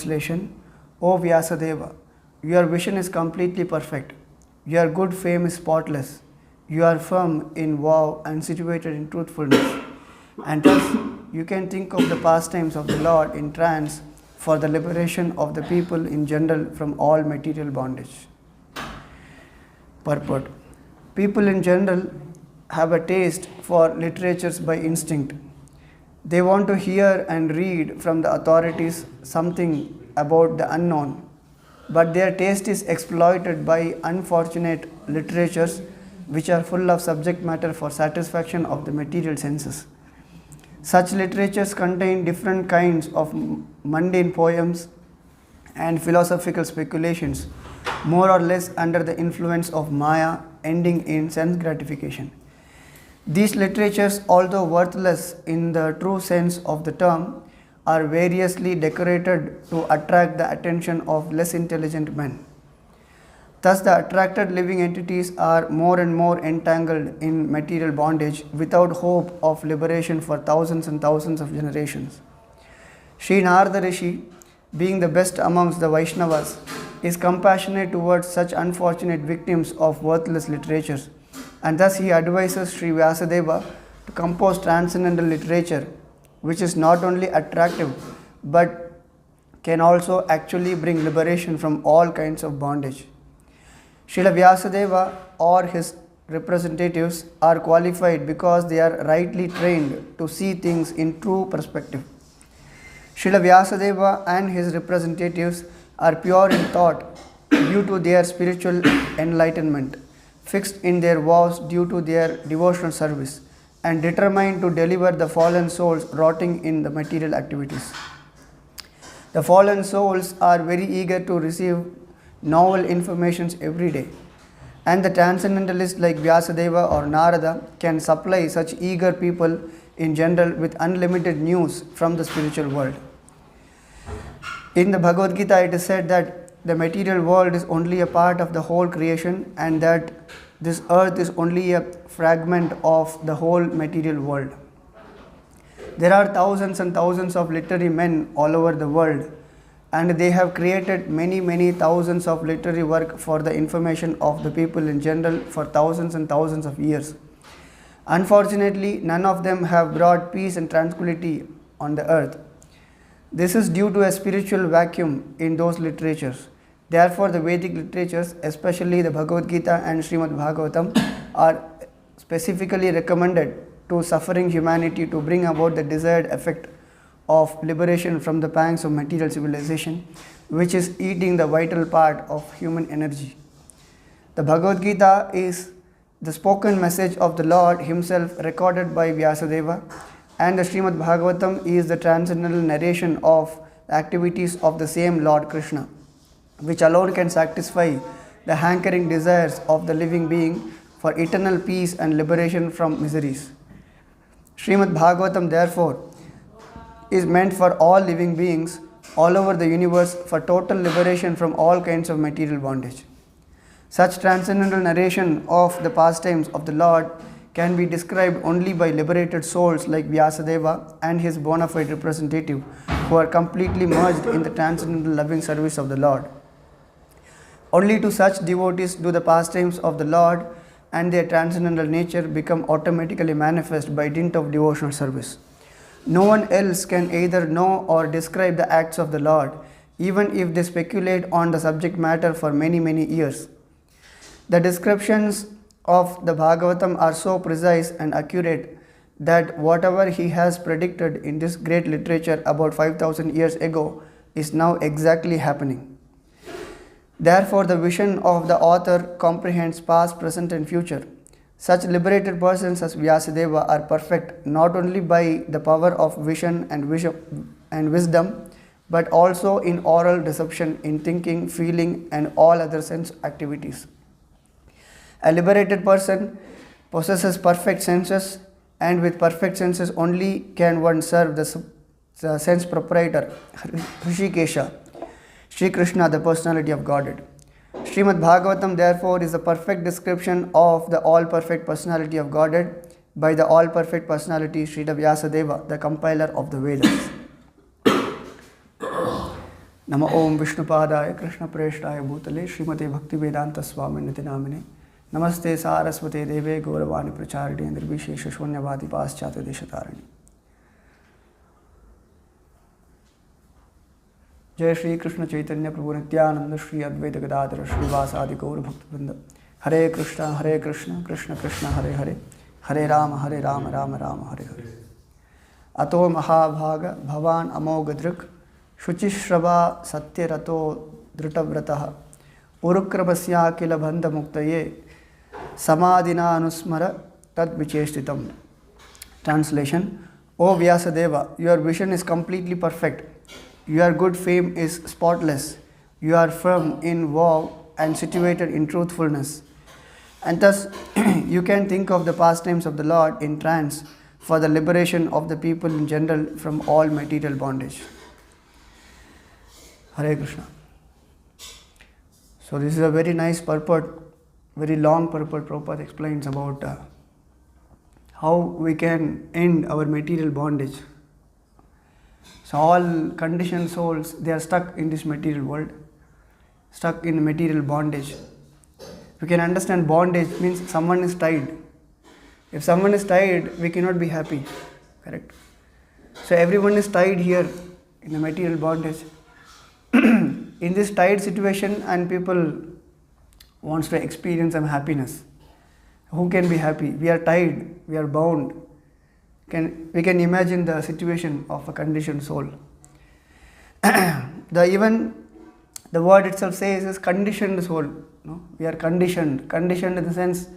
Translation. O Vyasadeva, your vision is completely perfect. Your good fame is spotless. You are firm in vow and situated in truthfulness. And thus you can think of the pastimes of the Lord in trance for the liberation of the people in general from all material bondage. Purport. People in general have a taste for literatures by instinct. They want to hear and read from the authorities something about the unknown, but their taste is exploited by unfortunate literatures which are full of subject matter for satisfaction of the material senses. Such literatures contain different kinds of mundane poems and philosophical speculations, more or less under the influence of Maya, ending in sense gratification. These literatures, although worthless in the true sense of the term, are variously decorated to attract the attention of less intelligent men. Thus, the attracted living entities are more and more entangled in material bondage without hope of liberation for thousands and thousands of generations. Sri Narada Rishi, being the best amongst the Vaishnavas, is compassionate towards such unfortunate victims of worthless literatures, and thus he advises Sri Vyasadeva to compose transcendental literature which is not only attractive but can also actually bring liberation from all kinds of bondage. Srila Vyasadeva or his representatives are qualified because they are rightly trained to see things in true perspective. Srila Vyasadeva and his representatives are pure in thought due to their spiritual enlightenment, fixed in their vows due to their devotional service, and determined to deliver the fallen souls rotting in the material activities. The fallen souls are very eager to receive novel informations every day, and the transcendentalists like Vyasadeva or Narada can supply such eager people in general with unlimited news from the spiritual world. In the Bhagavad Gita, it is said that the material world is only a part of the whole creation and that this earth is only a fragment of the whole material world. There are thousands and thousands of literary men all over the world, and they have created many thousands of literary work for the information of the people in general for thousands and thousands of years. Unfortunately, none of them have brought peace and tranquility on the earth. This is due to a spiritual vacuum in those literatures. Therefore, the Vedic literatures, especially the Bhagavad Gita and Srimad Bhagavatam, are specifically recommended to suffering humanity to bring about the desired effect of liberation from the pangs of material civilization, which is eating the vital part of human energy. The Bhagavad Gita is the spoken message of the Lord Himself recorded by Vyasadeva, and the Srimad Bhagavatam is the transcendental narration of the activities of the same Lord Krishna, which alone can satisfy the hankering desires of the living being for eternal peace and liberation from miseries. Srimad Bhagavatam, therefore, is meant for all living beings all over the universe for total liberation from all kinds of material bondage. Such transcendental narration of the pastimes of the Lord can be described only by liberated souls like Vyasadeva and his bona fide representative, who are completely merged in the transcendental loving service of the Lord. Only to such devotees do the pastimes of the Lord and their transcendental nature become automatically manifest by dint of devotional service. No one else can either know or describe the acts of the Lord, even if they speculate on the subject matter for many years. The descriptions of the Bhagavatam are so precise and accurate that whatever he has predicted in this great literature about 5,000 years ago is now exactly happening. Therefore, the vision of the author comprehends past, present and future. Such liberated persons as Vyasadeva are perfect not only by the power of vision and wisdom, but also in oral deception, in thinking, feeling and all other sense activities. A liberated person possesses perfect senses, and with perfect senses only can one serve the sense proprietor, Hrishikesha, Sri Krishna, the personality of Godhead. Srimad Bhagavatam, therefore, is a perfect description of the all-perfect personality of Godhead by the all-perfect personality Srila Vyasadeva, the compiler of the Vedas. Nama Om Vishnupadaya Krishna Preshtaya Bhutale Srimate Bhaktivedanta Swaminiti Namine Namaste Saraswate Deve Gauravani Pracharine Nirvishesha Shunyavadi Paschatya Deshatarani. Jai Shri Krishna Chaitanya Prabhu Nityananda Shri Advaita Gadadhara Srivasadi Gaura Bhaktivinoda. Hare Krishna Krishna Krishna Hare Hare Hare Rama Rama Rama Hare Hare. Ato Mahabhaga Bhavan Amogadrik Shuchishrava Satyarato Dhrutavratah Urukrabasya Kila Bandha Muktaye Samadhina Anusmara Tad Vicheshtitam. Translation: O Vyasadeva, your vision is completely perfect. Your good fame is spotless. You are firm in vow and situated in truthfulness. And thus you can think of the pastimes of the Lord in trance for the liberation of the people in general from all material bondage. Hare Krishna. So this is a very nice purport, very long purport. Prabhupada explains about how we can end our material bondage. So all conditioned souls, they are stuck in this material world, stuck in material bondage. We can understand bondage means someone is tied. If someone is tied, we cannot be happy. Correct? So everyone is tied here in the material bondage. In this tied situation, and people wants to experience some happiness. Who can be happy? We are tied, we are bound. We can imagine the situation of a conditioned soul. Even the word itself says is conditioned soul. No? We are conditioned. Conditioned in the sense,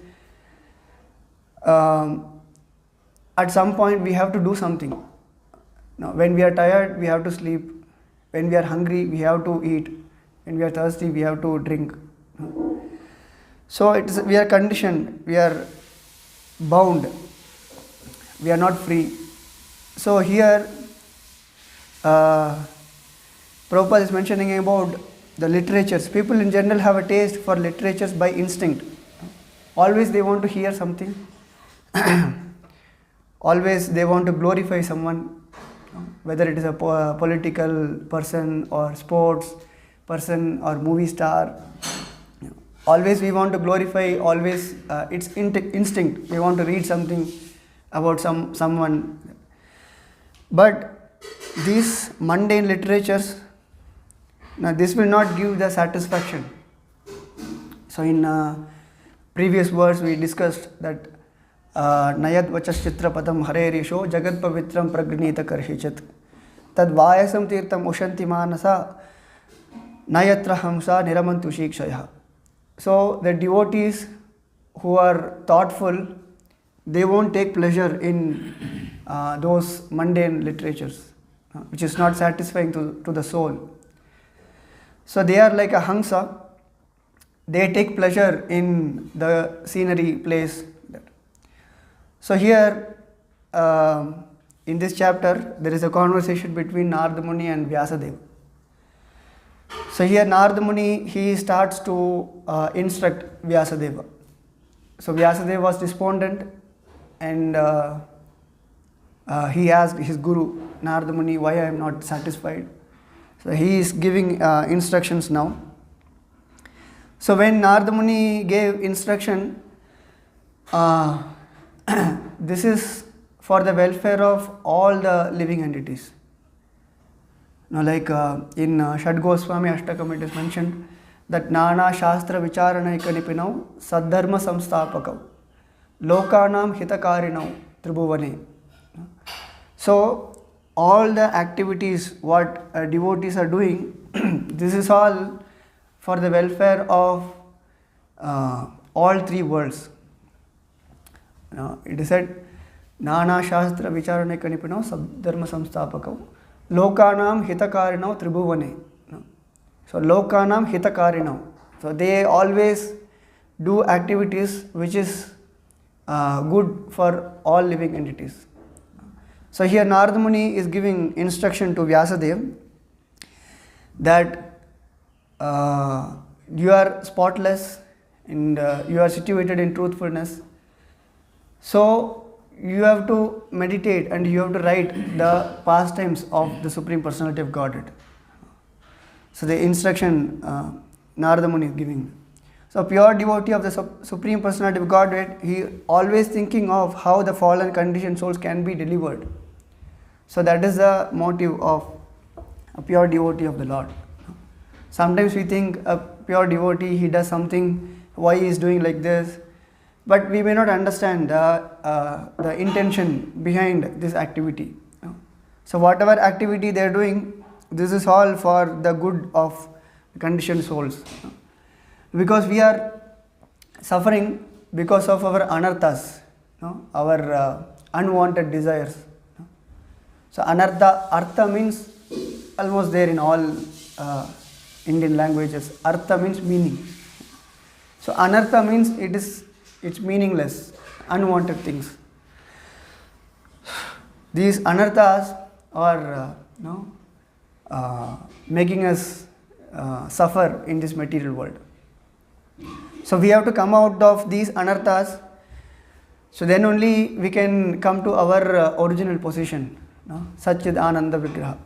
at some point we have to do something. Now, when we are tired, we have to sleep. When we are hungry, we have to eat. When we are thirsty, we have to drink. So we are conditioned. We are bound. We are not free. So here, Prabhupada is mentioning about the literatures. People in general have a taste for literatures by instinct. Always they want to hear something. Always they want to glorify someone, whether it is a political person or sports person or movie star. Always we want to glorify, always it's instinct. We want to read something about someone. But these mundane literatures, now this will not give the satisfaction. So in previous verse we discussed that Nayat vachas chitra padam harerisho jagat pavitram pragnita karhichat tad vayasam tirtam ushanti manasa nayatra hamsa niramantu shikshaya. So the devotees who are thoughtful, they won't take pleasure in those mundane literatures, which is not satisfying to the soul. So they are like a hamsa. They take pleasure in the scenery, place. So here, in this chapter, there is a conversation between Narada Muni and Vyasadeva. So here Narada Muni, he starts to instruct Vyasadeva. So Vyasadeva was despondent, and he asked his guru, Narada Muni, why I am not satisfied. So he is giving instructions now. So when Narada Muni gave instruction, this is for the welfare of all the living entities. Now, like in Shad Goswami Ashtakam, it is mentioned that Nana Shastra Vicharanaika Saddharma Samstapakav Lokanam Hitakarinau Tribhuvane. So, all the activities what devotees are doing, this is all for the welfare of all three worlds. It is said, Nana Shastra Vicharane Kanipino Sabdharma Samstapakav Lokanam Hitakarinau Tribhuvane. So Lokanam Hitakarinau. So they always do activities which is good for all living entities. So here Narada Muni is giving instruction to Vyasadeva that you are spotless and you are situated in truthfulness. So you have to meditate and you have to write the pastimes of the Supreme Personality of Godhead. So the instruction Narada Muni is giving. So pure devotee of the Supreme Personality of Godhead, he always thinking of how the fallen conditioned souls can be delivered. So that is the motive of a pure devotee of the Lord. Sometimes we think a pure devotee, he does something, why he is doing like this, but we may not understand the intention behind this activity. So whatever activity they are doing, this is all for the good of conditioned souls. Because we are suffering because of our anarthas, our unwanted desires. So anartha, artha means almost there in all Indian languages. Artha means meaning. So anartha means it's meaningless, unwanted things. These anarthas are making us suffer in this material world. So we have to come out of these anarthas. So then only we can come to our original position, Satchid Ananda Vigraha.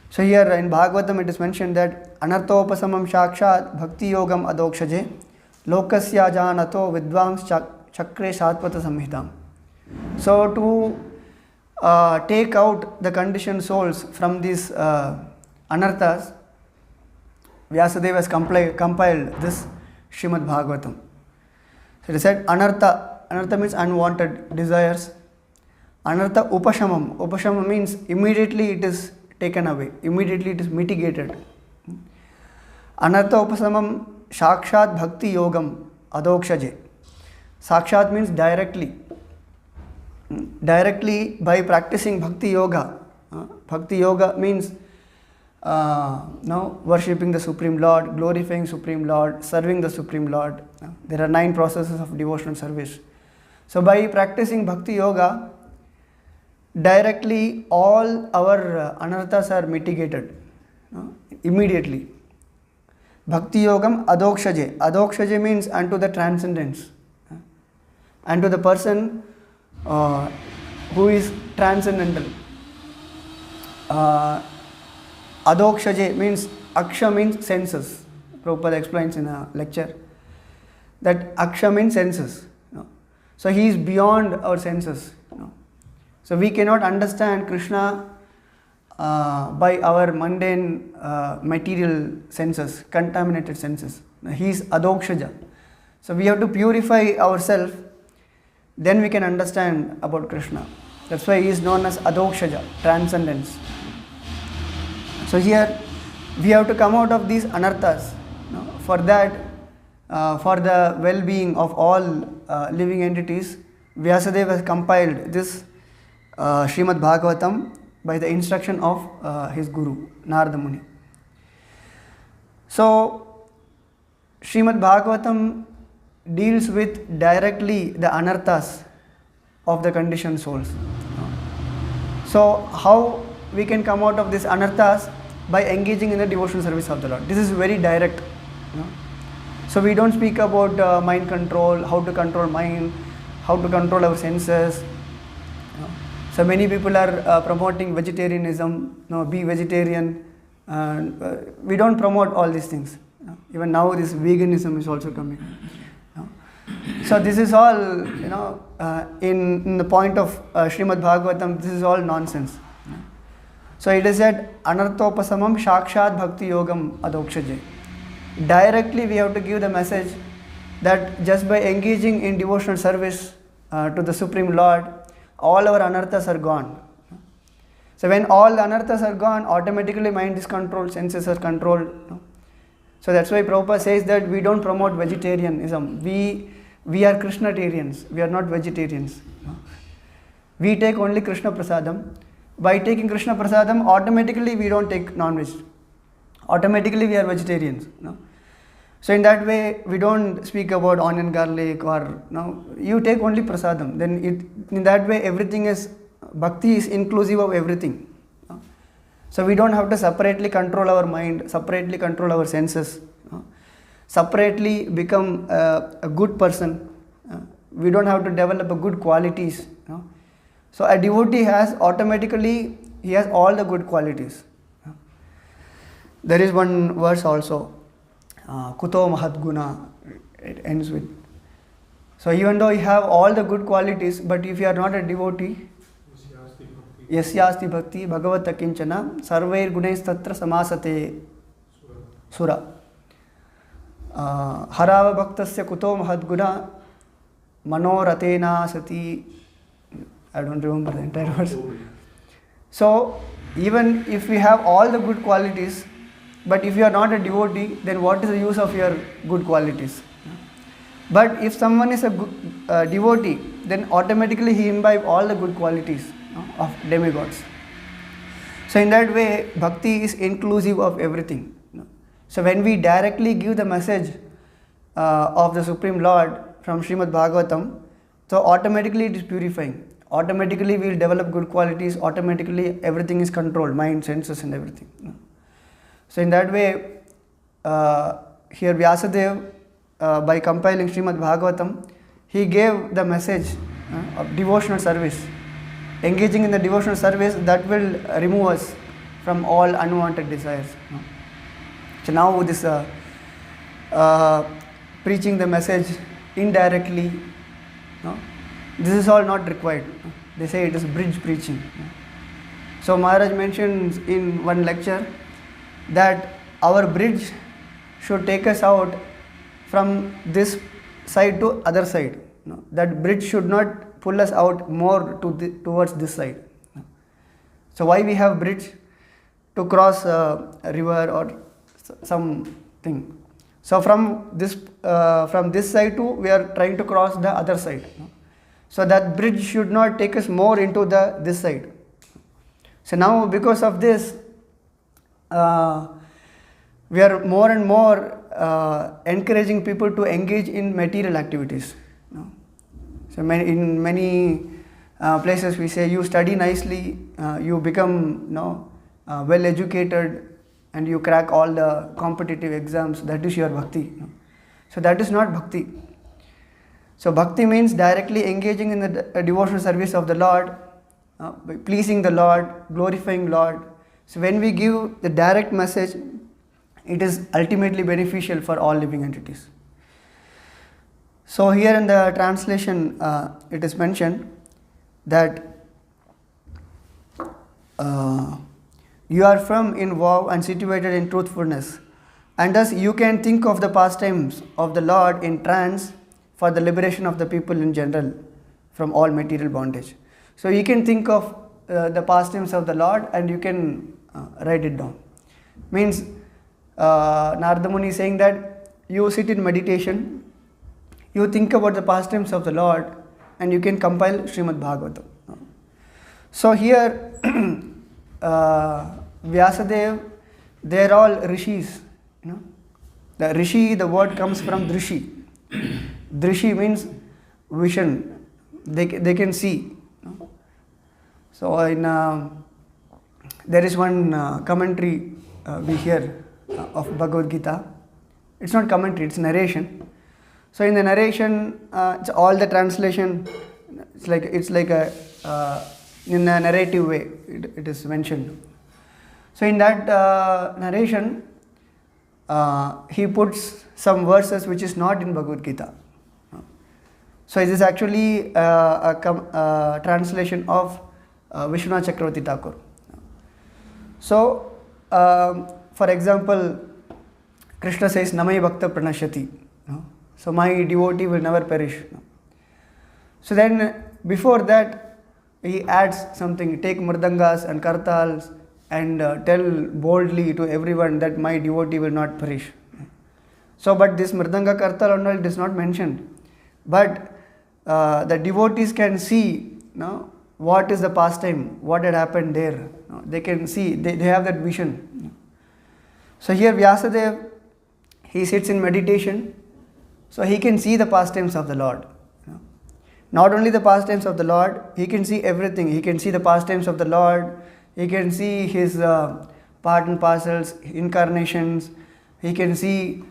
So here in Bhagavatam it is mentioned that Anarthopasamam Shakshat Bhakti Yogam Adokshaje Lokasya Janato Vidvams Chakre Satpata Samhitam. So to take out the conditioned souls from these anarthas, Vyasadeva has compiled this Srimad Bhagavatam. So it said anartha means unwanted desires. Anartha upashamam. Upashamam means immediately it is taken away, immediately it is mitigated. Anartha upasamam shakshat bhakti yogam adokshaje. Sakshat means directly. Directly by practicing bhakti yoga. Bhakti yoga means worshipping the Supreme Lord, glorifying Supreme Lord, serving the Supreme Lord. There are 9 processes of devotional service. So by practicing bhakti yoga, directly all our anarthas are mitigated immediately. Bhakti yogam adokshaje. Adokshaje means unto the transcendence, unto the person who is transcendental. Adokshaje means, aksha means senses. Prabhupada explains in a lecture that aksha means senses. So he is beyond our senses. So we cannot understand Krishna by our mundane material senses, contaminated senses. He is adokshaja. So we have to purify ourselves, then we can understand about Krishna. That's why he is known as adokshaja, transcendence. So here we have to come out of these anarthas. For that, for the well-being of all living entities, Vyasadeva has compiled this Srimad Bhagavatam by the instruction of his guru, Narada Muni. So Srimad Bhagavatam deals with directly the anarthas of the conditioned souls. So how we can come out of these anarthas? By engaging in the devotional service of the Lord. This is very direct. So we don't speak about mind control, how to control mind, how to control our senses. So many people are promoting vegetarianism, be vegetarian. We don't promote all these things. Even now this veganism is also coming. So this is all, in the point of Srimad Bhagavatam, this is all nonsense. So it is said, Anarthopasamam Shakshat Bhakti Yogam Adokshaje. Directly we have to give the message that just by engaging in devotional service to the Supreme Lord, all our anarthas are gone. So when all the anarthas are gone, automatically mind is controlled, senses are controlled. So that's why Prabhupada says that we don't promote vegetarianism. We are Krishnatarians, we are not vegetarians. We take only Krishna Prasadam. By taking Krishna Prasadam, automatically we don't take non-veg. Automatically we are vegetarians. So in that way, we don't speak about onion, garlic, or you take only Prasadam. Then in that way, everything is, bhakti is inclusive of everything. So we don't have to separately control our mind, separately control our senses, separately become a good person. We don't have to develop a good qualities. So a devotee has automatically, he has all the good qualities. There is one verse also, Kuto Mahadguna, it ends with. So even though you have all the good qualities, but if you are not a devotee, Yasyasti Bhakti Bhagavata Kinchana Sarvair Gunays Tatra Samasate Sura. Harava Bhaktasya Kuto Mahadguna Manoratena Sati. I don't remember the entire verse. So even if we have all the good qualities, but if you are not a devotee, then what is the use of your good qualities? But if someone is a devotee, then automatically he imbibes all the good qualities of demigods. So in that way, bhakti is inclusive of everything. So when we directly give the message of the Supreme Lord from Srimad Bhagavatam, so automatically it is purifying. Automatically we will develop good qualities. Automatically everything is controlled, mind, senses and everything. So in that way, here Vyasadeva, by compiling Srimad Bhagavatam, he gave the message of devotional service. Engaging in the devotional service, that will remove us from all unwanted desires. So now this preaching the message indirectly, this is all not required. They say it is bridge preaching. So Maharaj mentions in one lecture that our bridge should take us out from this side to other side. That bridge should not pull us out more towards this side. So why we have bridge? To cross a river or something. So from this side to, we are trying to cross the other side. So that bridge should not take us more into this side. So now because of this, we are more and more encouraging people to engage in material activities. So in many places we say, you study nicely, you become well educated, and you crack all the competitive exams. That is your bhakti. So that is not bhakti. So bhakti means directly engaging in the devotional service of the Lord, by pleasing the Lord, glorifying Lord. So when we give the direct message, it is ultimately beneficial for all living entities. So here in the translation, it is mentioned that you are firm in vow and situated in truthfulness, and thus you can think of the pastimes of the Lord in trance for the liberation of the people in general from all material bondage. So you can think of the pastimes of the Lord and you can write it down. Means Narada Muni is saying that you sit in meditation, you think about the pastimes of the Lord, and you can compile Srimad Bhagavatam. So here Vyasadeva, they are all rishis. The rishi, the word comes from drishi. Drishi means vision. They can see. So in there is one commentary we hear of Bhagavad Gita. It's not commentary, it's narration. So in the narration, it's all the translation. It's like a in a narrative way. It is mentioned. So in that narration, he puts some verses which is not in Bhagavad Gita. So it is actually a translation of Vishwanath Chakravarti Thakur. So, for example, Krishna says, Namai Bhakta Pranashyati. So my devotee will never perish. So then before that, he adds something, take murdangas and kartals and tell boldly to everyone that my devotee will not perish. So, but this mridanga kartal and all, it is not mentioned. But the devotees can see what is the pastime, what had happened there. They can see, they have that vision. So here Vyasadeva, he sits in meditation, so he can see the pastimes of the Lord. Not only the pastimes of the Lord, he can see everything. He can see the pastimes of the Lord, he can see his part and parcels, incarnations, he can see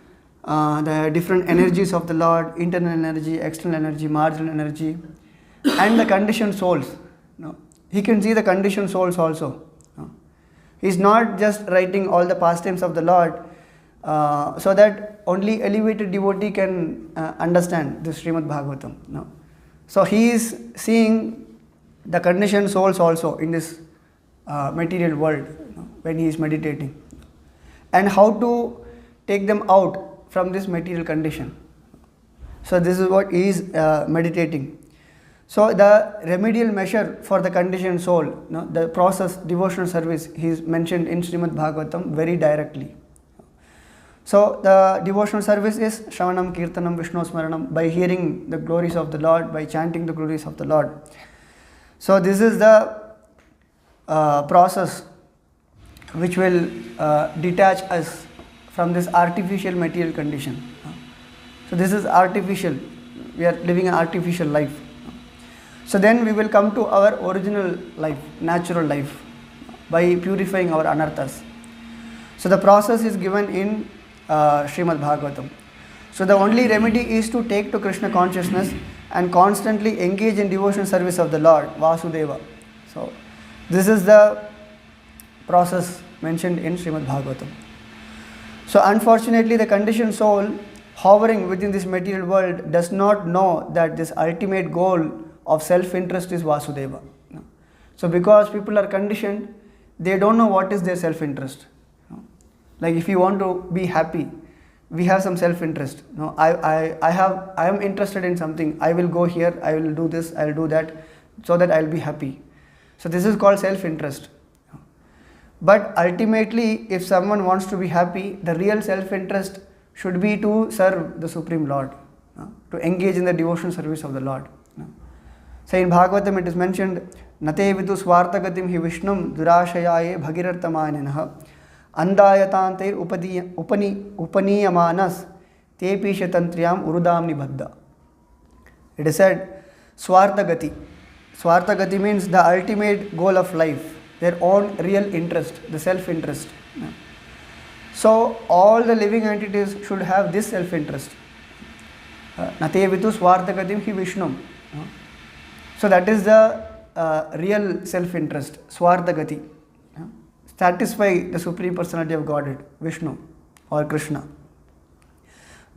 the different energies of the Lord, internal energy, external energy, marginal energy, and the conditioned souls. He can see the conditioned souls also. He is not just writing all the pastimes of the Lord so that only elevated devotee can understand this Srimad Bhagavatam. No. So he is seeing the conditioned souls also in this material world, when he is meditating, and how to take them out from this material condition. So this is what he is meditating. So the remedial measure for the conditioned soul, the process, devotional service, he is mentioned in Srimad Bhagavatam very directly. So the devotional service is Shravanam, Kirtanam, Vishnu Smaranam, by hearing the glories of the Lord, by chanting the glories of the Lord. So this is the process which will detach us from this artificial material condition. So this is artificial. We are living an artificial life. So then we will come to our original life, natural life, by purifying our anarthas. So the process is given in Srimad Bhagavatam. So the only remedy is to take to Krishna consciousness and constantly engage in devotional service of the Lord, Vasudeva. So this is the process mentioned in Srimad Bhagavatam. So unfortunately, the conditioned soul hovering within this material world does not know that this ultimate goal of self-interest is Vasudeva. So because people are conditioned, they don't know what is their self-interest. Like if you want to be happy, we have some self-interest. I am interested in something. I will go here, I will do this, I will do that, so that I will be happy. So this is called self-interest. But ultimately, if someone wants to be happy, the real self-interest should be to serve the Supreme Lord, to engage in the devotional service of the Lord. So in Bhagavatam it is mentioned, Nate vidu swartagatim hi vishnum durashayaye bhagirartamaninaha andayatantair upaniyamanas tepishatantriyam urudamni baddha. It is said, swartagati. Swartagati means the ultimate goal of life, their own real interest, the self-interest. So all the living entities should have this self-interest. Nate vidu swartagatim hi vishnum. So that is the real self-interest, Swarthagati. Satisfy the Supreme Personality of Godhead, Vishnu or Krishna.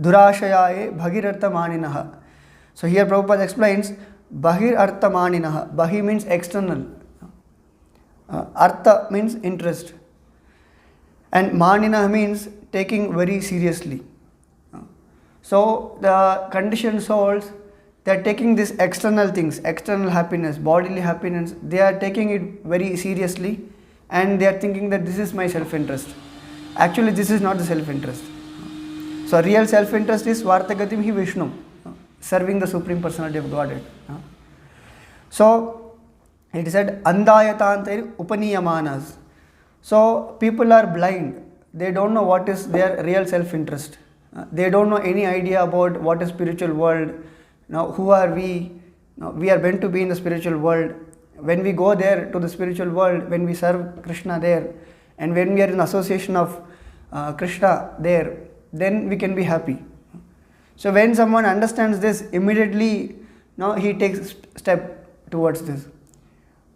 Durashayaye bhagirarthamaninaha. So here Prabhupada explains, bhagirarthamaninaha. Bhahi means external. Artha means interest. And maninaha means taking very seriously. So the conditioned souls, they are taking these external things, external happiness, bodily happiness, they are taking it very seriously, and they are thinking that this is my self-interest. Actually, this is not the self-interest. So real self-interest is Swarthagatim hi Vishnu, serving the Supreme Personality of Godhead. So it is said, Andayatantair upaniyamanas. So people are blind. They don't know what is their real self-interest. They don't know any idea about what is spiritual world. Now, who are we? Now, we are meant to be in the spiritual world. When we go there to the spiritual world, when we serve Krishna there, and when we are in association of Krishna there, then we can be happy. So when someone understands this, immediately he takes step towards this.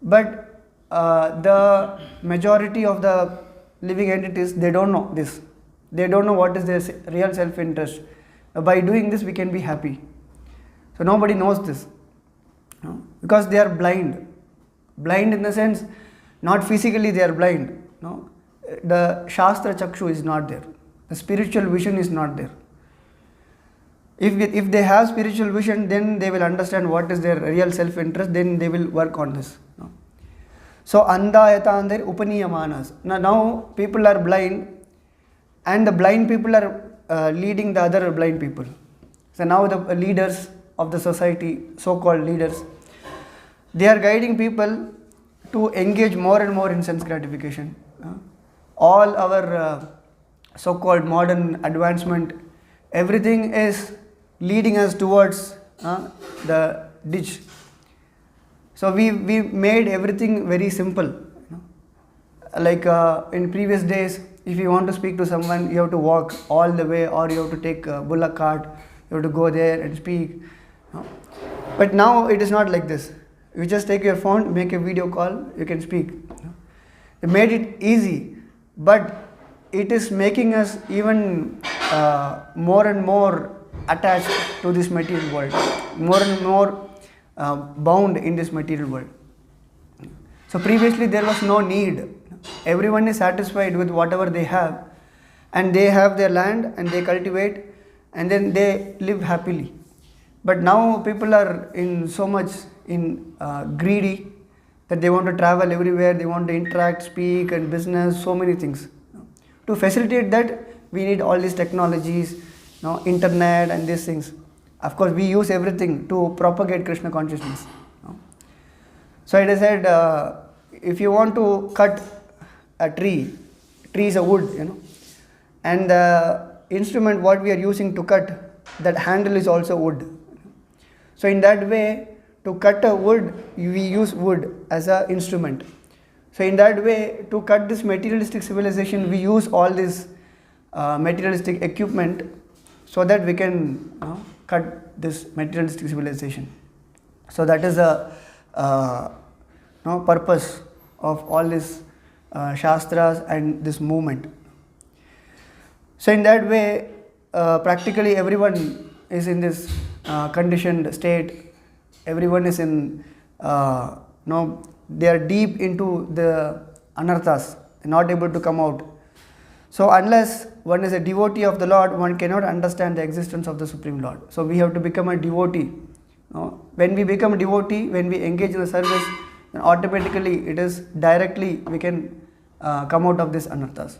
But the majority of the living entities, they don't know this. They don't know what is their real self-interest. By doing this, we can be happy. So nobody knows this, because they are blind. Blind in the sense, not physically they are blind. The Shastra Chakshu is not there. The spiritual vision is not there. If they have spiritual vision, then they will understand what is their real self-interest, then they will work on this. So Andayatander Upaniyamanas. Now people are blind, and the blind people are leading the other blind people. So now the leaders of the society, so-called leaders, they are guiding people to engage more and more in sense gratification. All our so-called modern advancement, everything is leading us towards the ditch. So we made everything very simple. Like in previous days, if you want to speak to someone, you have to walk all the way, or you have to take a bullock cart, you have to go there and speak. But now it is not like this. You just take your phone, make a video call, you can speak. made it easy, but it is making us even more and more attached to this material world, more and more bound in this material world. So previously there was no need. Everyone is satisfied with whatever they have, and they have their land and they cultivate and then they live happily. But now people are in so much in greedy that they want to travel everywhere, they want to interact, speak and business, so many things. To facilitate that, we need all these technologies, internet and these things. Of course, we use everything to propagate Krishna consciousness. So it is said, if you want to cut a tree is a wood, and the instrument what we are using to cut, that handle is also wood. So in that way, to cut a wood, we use wood as an instrument. So in that way, to cut this materialistic civilization, we use all this materialistic equipment so that we can cut this materialistic civilization. So that is the purpose of all this shastras and this movement. So in that way, practically everyone is in this conditioned state. Everyone is in, they are deep into the anarthas, not able to come out. So unless one is a devotee of the Lord, one cannot understand the existence of the Supreme Lord. So we have to become a devotee. When we become a devotee, when we engage in the service, then automatically it is directly we can come out of this anarthas.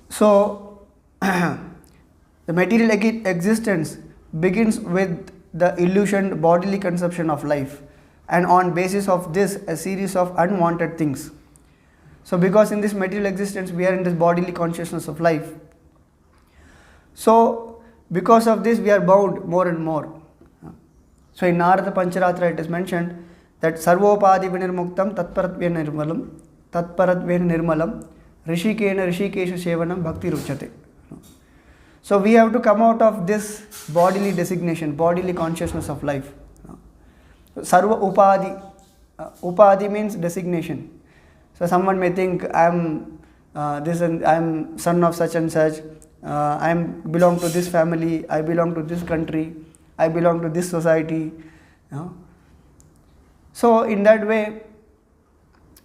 So the material existence begins with the illusioned bodily conception of life, and on basis of this a series of unwanted things. So because in this material existence we are in this bodily consciousness of life, so because of this we are bound more and more. So in Narada Pancharatra it is mentioned that sarvopadi vinirmuktam tatparatven nirmalam rishikena rishikesha sevanam bhakti ruchate. So we have to come out of this bodily designation, bodily consciousness of life. Sarva upadi. Upadi means designation. So someone may think I am this and I am son of such and such. I belong to this family. I belong to this country. I belong to this society. So in that way,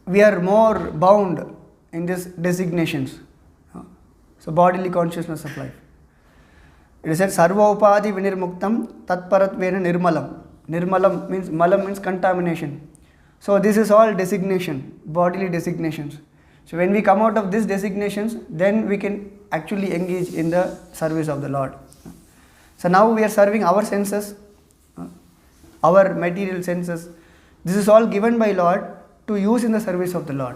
we are more bound in these designations. So bodily consciousness of life. It is said sarva upadi vinirmuktam tatparatvena nirmalam. Nirmalam means malam means contamination. So this is all designation, bodily designations. So when we come out of these designations, then we can actually engage in the service of the Lord. So now we are serving our senses, our material senses. This is all given by Lord to use in the service of the Lord.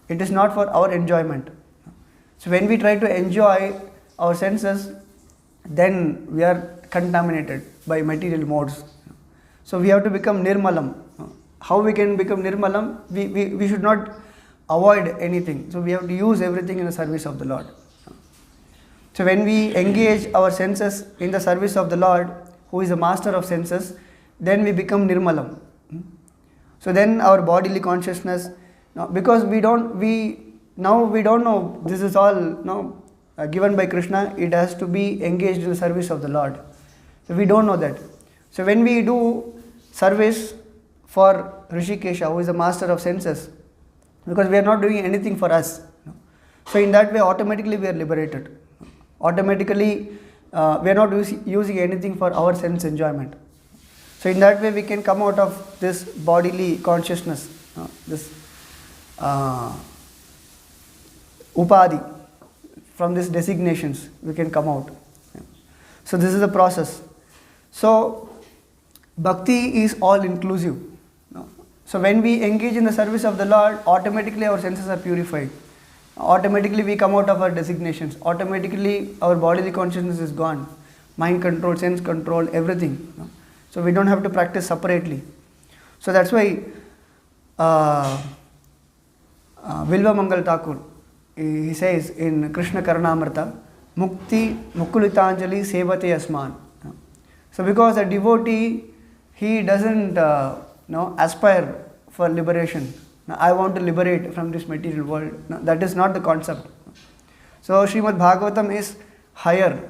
It is not for our enjoyment. So when we try to enjoy our senses, then we are contaminated by material modes. So we have to become nirmalam. How we can become nirmalam? We should not avoid anything. So we have to use everything in the service of the Lord. So when we engage our senses in the service of the Lord, who is the master of senses, then we become nirmalam. So then our bodily consciousness, because we don't know this is all given by Krishna, it has to be engaged in the service of the Lord. So we don't know that. So when we do service for Rishikesha, who is the master of senses, because we are not doing anything for us. So in that way, automatically we are liberated. Automatically, we are not using anything for our sense enjoyment. So in that way, we can come out of this bodily consciousness, this upadi, from these designations, we can come out. So this is the process. So bhakti is all inclusive. So when we engage in the service of the Lord, automatically our senses are purified. Automatically we come out of our designations. Automatically our bodily consciousness is gone. Mind control, sense control, everything. So we don't have to practice separately. So that's why Vilva Mangal Thakur, he says in Krishna Karnamrita, Mukti Mukulitanjali Sevate Asman. So because a devotee, he doesn't aspire for liberation. I want to liberate from this material world. No, that is not the concept. So Srimad Bhagavatam is higher.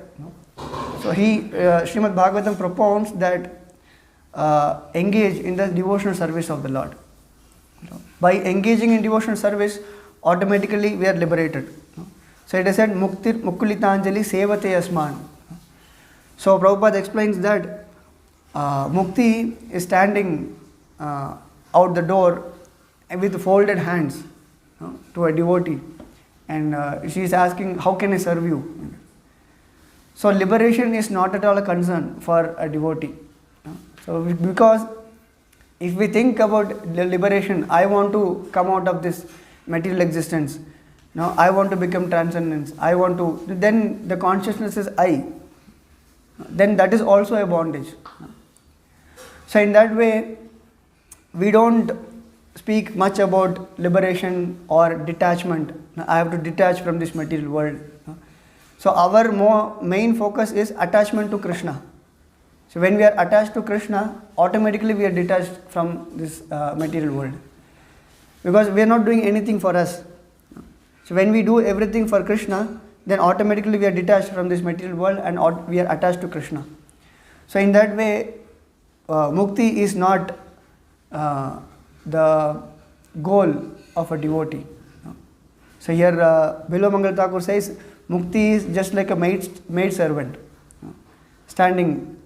So Srimad Bhagavatam propounds that engage in the devotional service of the Lord. By engaging in devotional service, automatically we are liberated. So it is said, Muktir Mukulitanjali Sevate Asman. So Prabhupada explains that Mukti is standing out the door with folded hands to a devotee, and she is asking, how can I serve you? So liberation is not at all a concern for a devotee. So because if we think about the liberation, I want to come out of this material existence, I want to become transcendence, then the consciousness is I, then that is also a bondage. So in that way, we don't speak much about liberation or detachment. I have to detach from this material world. So our main focus is attachment to Krishna. So when we are attached to Krishna, automatically we are detached from this material world, because we are not doing anything for us. So when we do everything for Krishna, then automatically we are detached from this material world and we are attached to Krishna. So in that way, mukti is not the goal of a devotee. So here Bilo Mangal Thakur says, mukti is just like a maid servant standing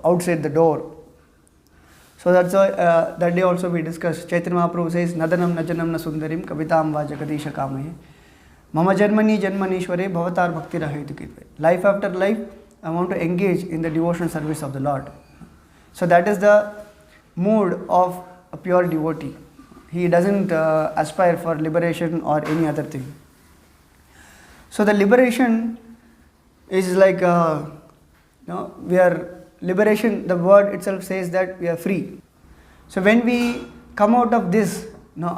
outside the door. So that's why that day also we discussed. Chaitanya Mahaprabhu says, Nadanam Najanam Na Sundarim Kavitam Va Jagadisha Kamaye Mama Janmani Janmanishware Bhavatar Bhakti Rahitu Kitve. Life after life, I want to engage in the devotional service of the Lord. So that is the mood of a pure devotee. He doesn't aspire for liberation or any other thing. So the liberation is like, we are liberation, the word itself says that we are free. So when we come out of this,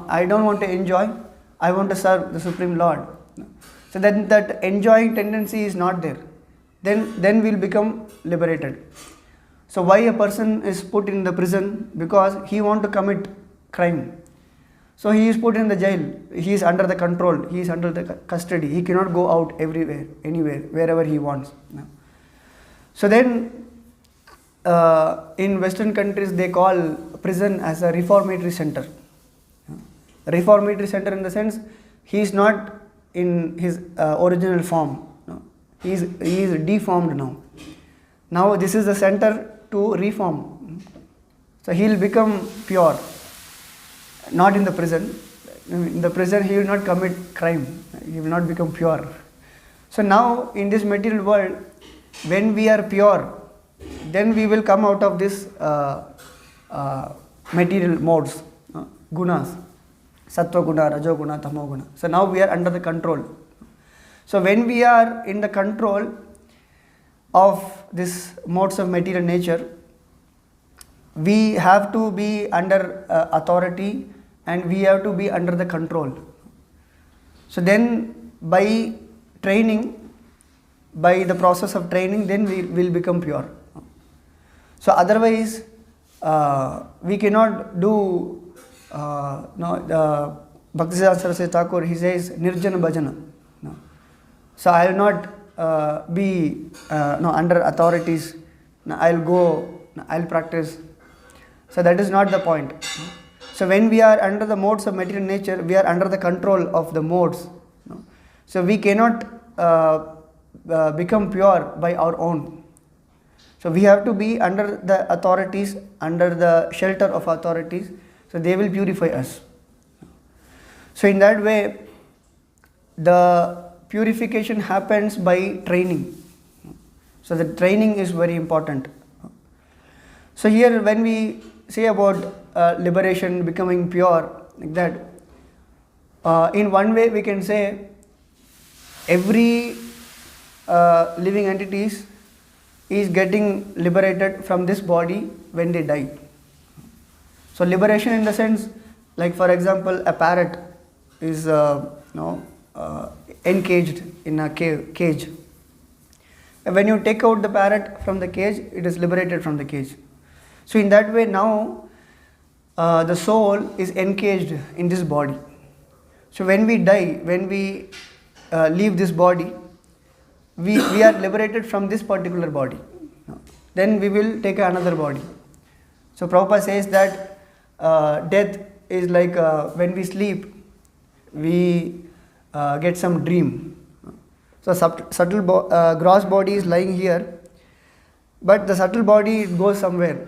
I don't want to enjoy, I want to serve the Supreme Lord. So then that enjoying tendency is not there. Then we'll become liberated. So why a person is put in the prison? Because he want to commit crime. So he is put in the jail. He is under the control. He is under the custody. He cannot go out everywhere, anywhere, wherever he wants. So then in Western countries they call prison as a reformatory center. A reformatory center in the sense he is not in his original form. He is deformed now. Now this is the center to reform. So he will become pure. Not in the prison. In the prison he will not commit crime. He will not become pure. So now in this material world, when we are pure, then we will come out of this material modes, gunas, sattva guna, rajo guna, tamo guna. So now we are under the control. So when we are in the control of this modes of material nature, we have to be under authority and we have to be under the control. So then by training, by the process of training, then we will become pure. So otherwise, we cannot do, Bhaktisiddhanta Saraswati Thakur, he says, Nirjana Bhajana. So I will not be under authorities. I will go, I will practice. So that is not the point. So when we are under the modes of material nature, we are under the control of the modes. So we cannot become pure by our own. So we have to be under the authorities, under the shelter of authorities, so they will purify us. So in that way, the purification happens by training. So the training is very important. So here when we say about liberation, becoming pure, like that, in one way we can say every living entities is getting liberated from this body when they die. So liberation in the sense, like for example, a parrot is encaged in a cage. When you take out the parrot from the cage, it is liberated from the cage. So in that way now, the soul is encaged in this body. So when we die, when we leave this body, we are liberated from this particular body. Then we will take another body. So Prabhupada says that death is like when we sleep, we get some dream. So gross body is lying here, but the subtle body, it goes somewhere.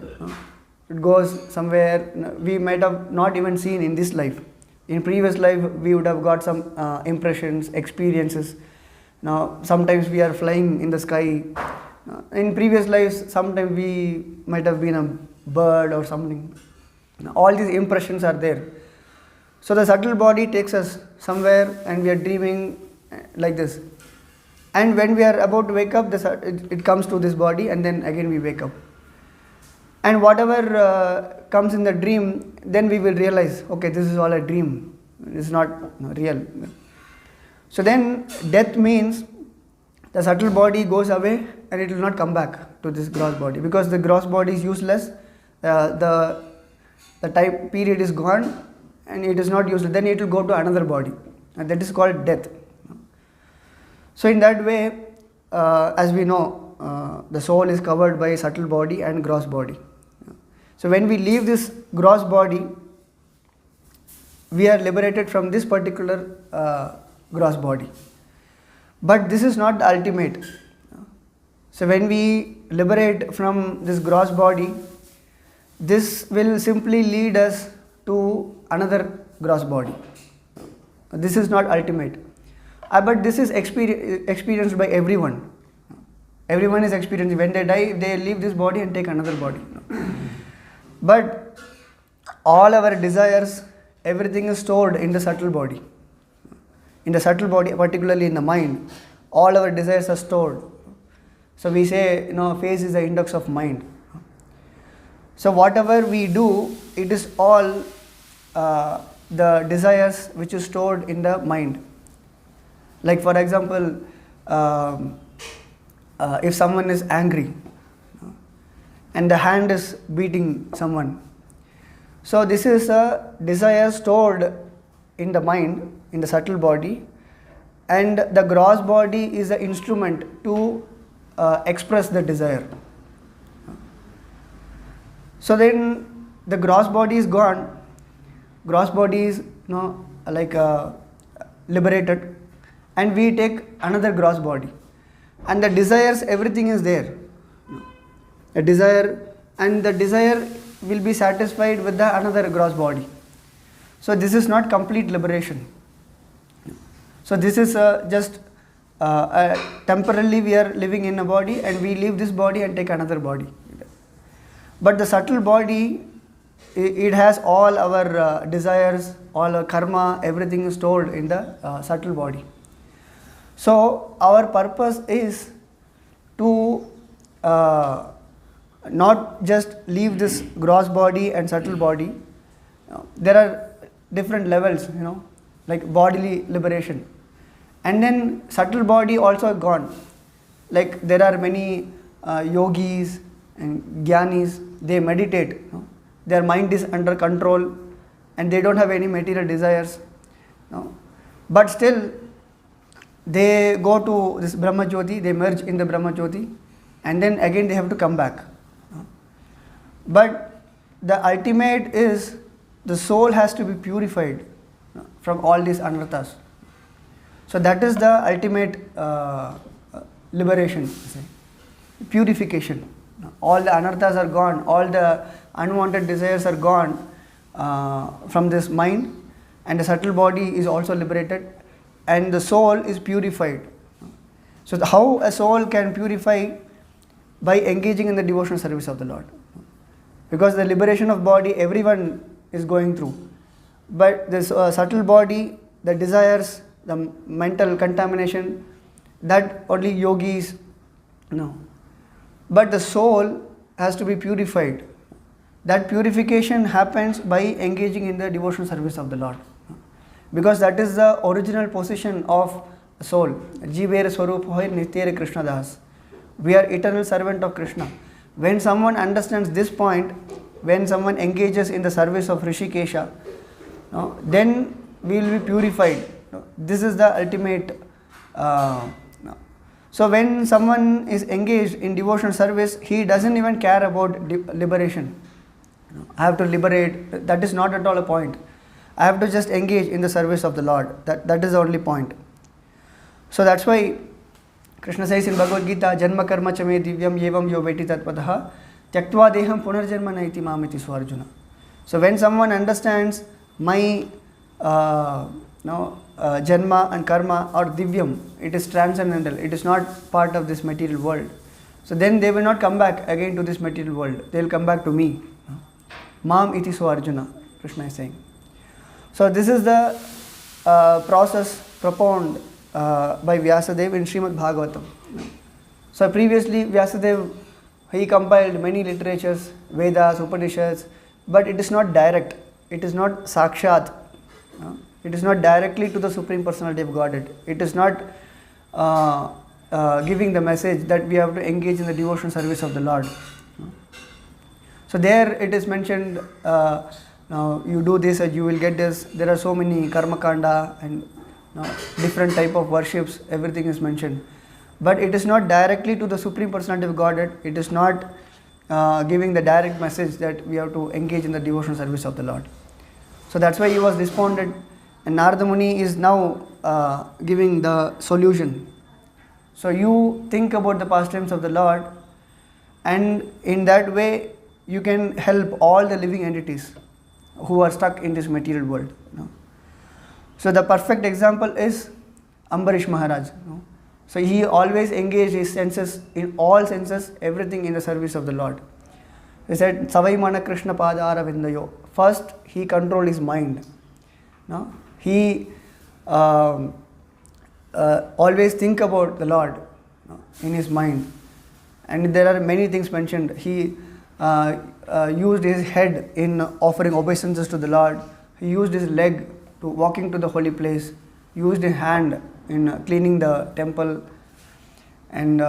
It goes somewhere we might have not even seen in this life. In previous life, we would have got some impressions, experiences. Now, sometimes we are flying in the sky. In previous lives, sometimes we might have been a bird or something. All these impressions are there. So the subtle body takes us somewhere and we are dreaming like this. And when we are about to wake up, it comes to this body and then again we wake up. And whatever comes in the dream, then we will realize, okay, this is all a dream. It's not real. So then death means the subtle body goes away and it will not come back to this gross body, because the gross body is useless. The time period is gone and it is not useless. Then it will go to another body, and that is called death. So in that way, as we know, the soul is covered by subtle body and gross body. So when we leave this gross body, we are liberated from this particular gross body. But this is not the ultimate. So when we liberate from this gross body, this will simply lead us to another gross body. This is not ultimate. But this is experienced by everyone. Everyone is experiencing. When they die, they leave this body and take another body. But all our desires, everything is stored in the subtle body. In the subtle body, particularly in the mind, all our desires are stored. So we say, face is the index of mind. So whatever we do, it is all the desires which is stored in the mind. Like for example, if someone is angry and the hand is beating someone, so this is a desire stored in the mind, in the subtle body, and the gross body is the instrument to express the desire. So then the gross body is gone, gross body is liberated, and we take another gross body, and the desires, everything is there. A desire, and the desire will be satisfied with the another gross body. So this is not complete liberation. So this is just temporarily we are living in a body and we leave this body and take another body. But the subtle body, it has all our desires, all our karma, everything is stored in the subtle body. So our purpose is to not just leave this gross body and subtle body. There are different levels, like bodily liberation. And then subtle body also gone. Like there are many yogis and jnanis, they meditate. Their mind is under control and they don't have any material desires. But still, they go to this Brahma Jyoti, they merge in the Brahma Jyoti, and then again they have to come back. But the ultimate is the soul has to be purified from all these anarthas. So that is the ultimate liberation, purification. All the anarthas are gone, all the unwanted desires are gone from this mind, and the subtle body is also liberated, and the soul is purified. So how a soul can purify? By engaging in the devotional service of the Lord. Because the liberation of body, everyone is going through. But this subtle body, the desires, the mental contamination, that only yogis know. But the soul has to be purified. That purification happens by engaging in the devotional service of the Lord. Because that is the original position of soul. Jivere Swarup Hoy Nityere Krishna Das. We are eternal servant of Krishna. When someone understands this point, when someone engages in the service of Rishikesha, then we will be purified. This is the ultimate. So when someone is engaged in devotional service, he doesn't even care about liberation. I have to liberate. That is not at all a point. I have to just engage in the service of the Lord. That is the only point. So that's why Krishna says in Bhagavad Gita, Janma karma chame divyam yevam yo veti tatpadaha tyaktva deham punarjanma naiti mamiti swarjuna. So when someone understands my janma and karma or divyam, it is transcendental, it is not part of this material world. So then they will not come back again to this material world. They will come back to me. Mam iti swarjuna, Krishna is saying. So this is the process propounded by Vyasadeva in Srimad Bhagavatam. So previously Vyasadeva, he compiled many literatures, Vedas, Upanishads, but it is not direct. It is not sakshat. It is not directly to the Supreme Personality of Godhead. It is not giving the message that we have to engage in the devotional service of the Lord. So there it is mentioned, now you do this and you will get this. There are so many karma kanda and different type of worships, everything is mentioned. But it is not directly to the Supreme Personality of Godhead. It is not giving the direct message that we have to engage in the devotional service of the Lord. So that's why he was despondent. And Narada Muni is now giving the solution. So you think about the pastimes of the Lord, and in that way you can help all the living entities who are stuck in this material world. So the perfect example is Ambarish Maharaj. So he always engaged his senses, in all senses, everything in the service of the Lord. He said, Savai Mana Krishna Padara Vindayo. First, he controlled his mind. He always think about the Lord in his mind. And there are many things mentioned. He used his head in offering obeisances to the Lord. He used his leg to walking to the holy place. He used his hand in cleaning the temple. And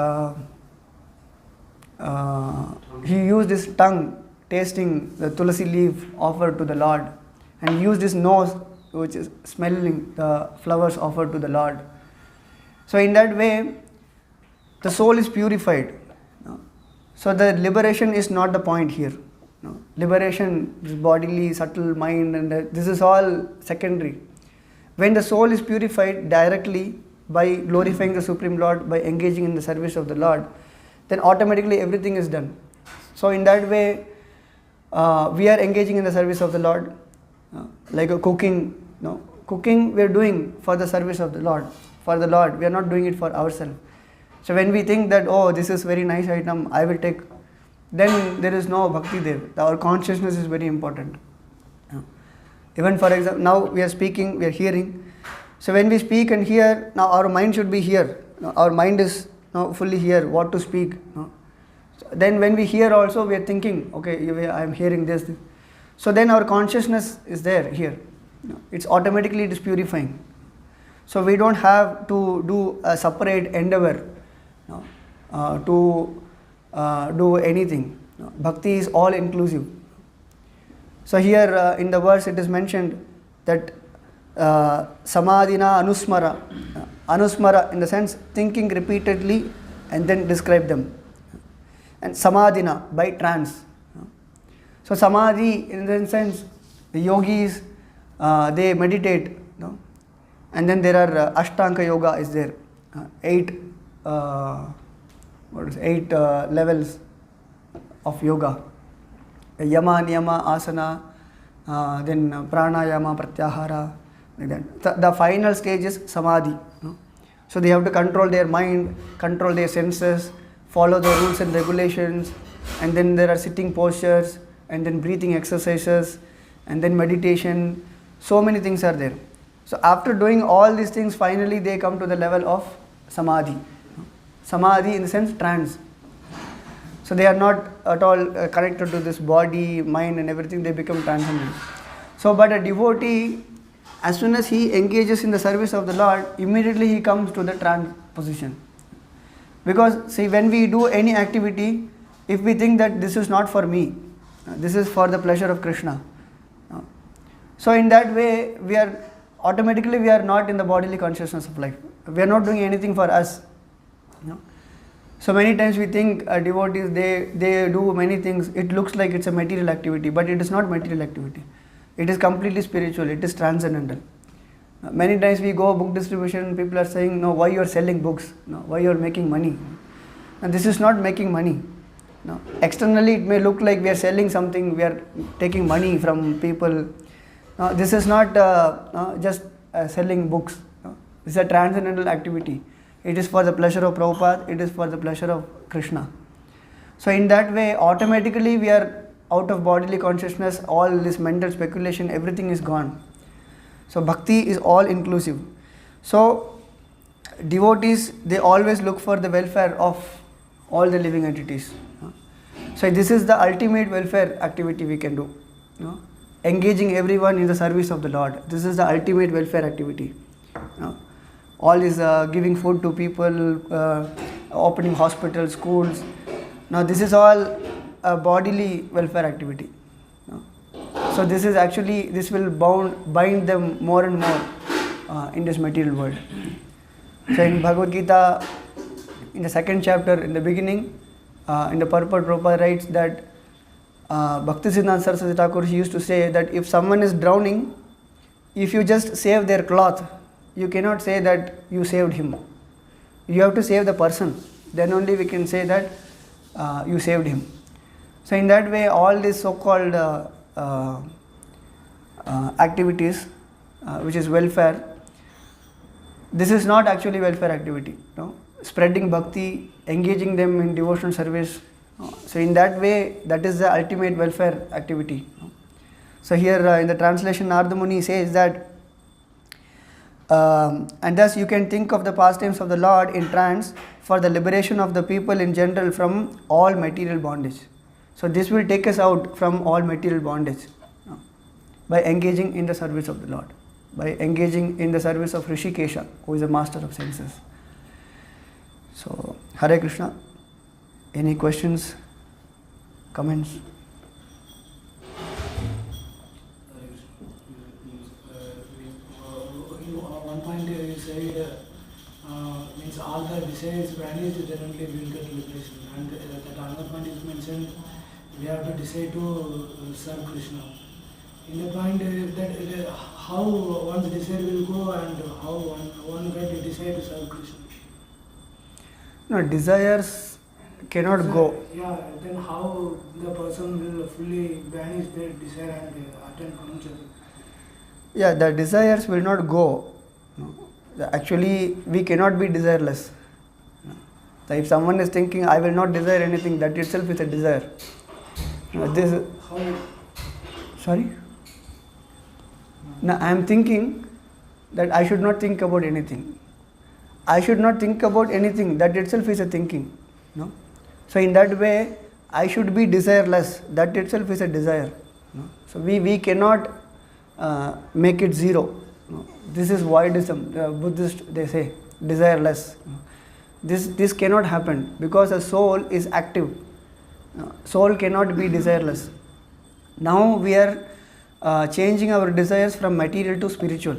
he used his tongue tasting the tulasi leaf offered to the Lord. And he used his nose, which is smelling the flowers offered to the Lord. So in that way, the soul is purified. So the liberation is not the point here. Liberation is bodily, subtle mind, and this is all secondary. When the soul is purified directly by glorifying the Supreme Lord, by engaging in the service of the Lord, then automatically everything is done. So in that way, we are engaging in the service of the Lord, like a cooking. Cooking we are doing for the service of the Lord, for the Lord. We are not doing it for ourselves. So when we think that, oh, this is very nice item, I will take, then there is no bhakti there. Our consciousness is very important. Even for example, now we are speaking, we are hearing. So when we speak and hear, now our mind should be here. Our mind is now fully here, what to speak. So then when we hear also, we are thinking, okay, I am hearing this. So then our consciousness is there, here. It's automatically, it is purifying. So we don't have to do a separate endeavor to do anything. Bhakti is all inclusive. So here in the verse it is mentioned that samadhina anusmara. Anusmara in the sense thinking repeatedly and then describe them. And samadhina by trance. So samadhi in the sense the yogis they meditate. And then there are Ashtanga yoga is there. 8 levels of yoga. Yama, niyama, asana, then pranayama, pratyahara, like that. The final stage is samadhi. So they have to control their mind, control their senses, follow the rules and regulations, and then there are sitting postures, and then breathing exercises, and then meditation. So many things are there. So after doing all these things, finally they come to the level of samadhi. Samadhi in the sense trance. So they are not at all connected to this body, mind and everything, they become transcendent. So but a devotee, as soon as he engages in the service of the Lord, immediately he comes to the trance position. Because see, when we do any activity, if we think that this is not for me, This is for the pleasure of Krishna. So in that way, we are not in the bodily consciousness of life. We are not doing anything for us. So many times we think devotees, they do many things. It looks like it's a material activity, but it is not material activity. It is completely spiritual. It is transcendental. Many times we go book distribution, people are saying, no, why you are selling books? No, why you are making money? And this is not making money. No. Externally it may look like we are selling something, we are taking money from people. No, this is not just selling books. No. This is a transcendental activity. It is for the pleasure of Prabhupada, it is for the pleasure of Krishna. So in that way, automatically we are out of bodily consciousness, all this mental speculation, everything is gone. So bhakti is all inclusive. So devotees, they always look for the welfare of all the living entities. So this is the ultimate welfare activity we can do. Engaging everyone in the service of the Lord. This is the ultimate welfare activity. All is giving food to people, opening hospitals, schools. Now this is all a bodily welfare activity. So this is actually, this will bind them more and more in this material world. So in Bhagavad Gita, in the second chapter, in the beginning, in the purport, Prabhupada writes that Bhaktisiddhanta Saraswati Thakur used to say that if someone is drowning, if you just save their cloth, you cannot say that you saved him. You have to save the person. Then only we can say that you saved him. So in that way, all these so-called activities, which is welfare, this is not actually welfare activity. No? Spreading bhakti, engaging them in devotional service. So in that way, that is the ultimate welfare activity. So here in the translation, Narada Muni says that, and thus you can think of the pastimes of the Lord in trance for the liberation of the people in general from all material bondage. So this will take us out from all material bondage by engaging in the service of the Lord, by engaging in the service of Rishikesha, who is a master of senses. So, Hare Krishna. Any questions, comments? One point you said means all the desires vanish, then only we will get liberation. And that another point is mentioned, we have to decide to serve Krishna. In the point that how one's desire will go and how one get decide to serve Krishna. No, desires cannot go. Yeah, then how the person will fully banish their desire and attend Brahmacharya? Yeah, the desires will not go. No. Actually, we cannot be desireless. No. So if someone is thinking, I will not desire anything, that itself is a desire. This. How? Sorry? Now I am thinking that I should not think about anything. I should not think about anything, that itself is a thinking. No? So in that way, I should be desireless, that itself is a desire. No? So we cannot make it zero. No? This is voidism. Buddhists, they say, desireless. No? This cannot happen because a soul is active. No? Soul cannot be desireless. Now we are changing our desires from material to spiritual.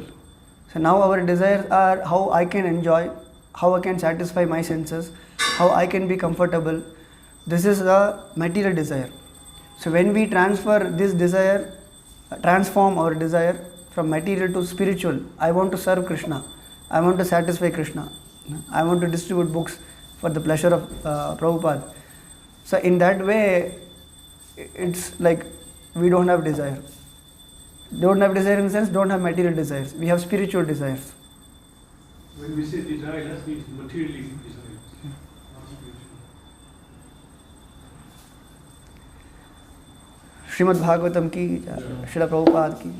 So now our desires are how I can enjoy, how I can satisfy my senses, how I can be comfortable. This is the material desire. So when we transfer this desire, transform our desire from material to spiritual, I want to serve Krishna, I want to satisfy Krishna, I want to distribute books for the pleasure of Prabhupada. So in that way, it's like we don't have desire. Don't have desire in the sense, don't have material desires. We have spiritual desires. When we say desire, that means materially desire, not spiritual. Srimad Bhagavatam ki, Srila Prabhupada ki.